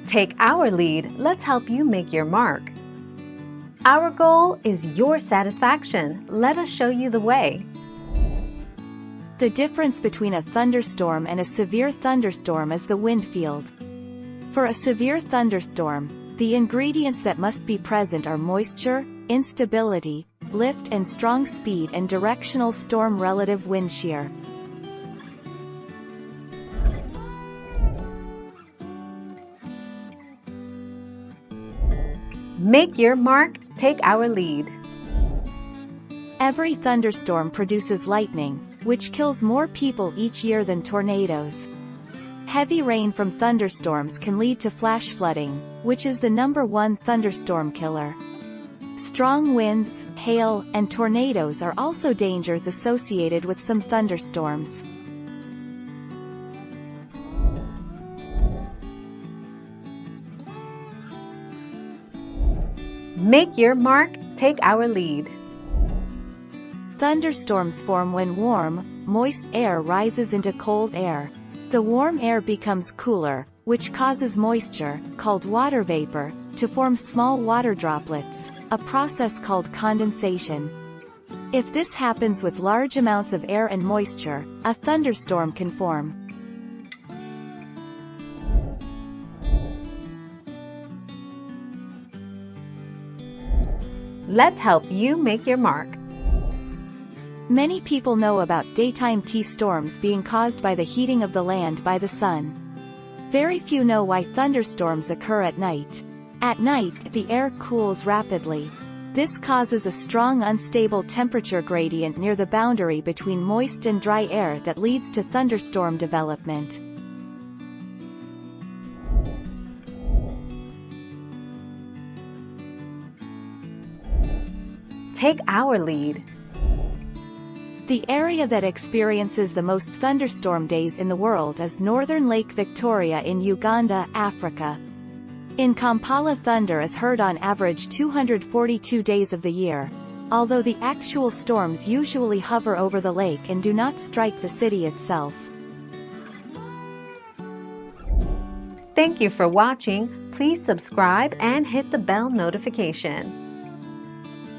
Take our lead, let's help you make your mark. Our goal is your satisfaction. Let us show you the way. The difference between a thunderstorm and a severe thunderstorm is the wind field. For a severe thunderstorm, the ingredients that must be present are moisture, instability, lift and strong speed and directional storm relative wind shear. Make your mark, take our lead. Every thunderstorm produces lightning, which kills more people each year than tornadoes. Heavy rain from thunderstorms can lead to flash flooding, which is the #1 thunderstorm killer. Strong winds, hail, and tornadoes are also dangers associated with some thunderstorms. Make your mark, take our lead. Thunderstorms form when warm, moist air rises into cold air. The warm air becomes cooler, which causes moisture, called water vapor, to form small water droplets, a process called condensation. If this happens with large amounts of air and moisture, a thunderstorm can form. Let's help you make your mark. Many people know about daytime storms being caused by the heating of the land by the sun. Very few know why thunderstorms occur at night. At night, the air cools rapidly. This causes a strong unstable temperature gradient near the boundary between moist and dry air that leads to thunderstorm development. Take our lead. The area that experiences the most thunderstorm days in the world is northern Lake Victoria in Uganda, Africa. In Kampala, thunder is heard on average 242 days of the year, although the actual storms usually hover over the lake and do not strike the city itself. Thank you for watching. Please subscribe and hit the bell notification.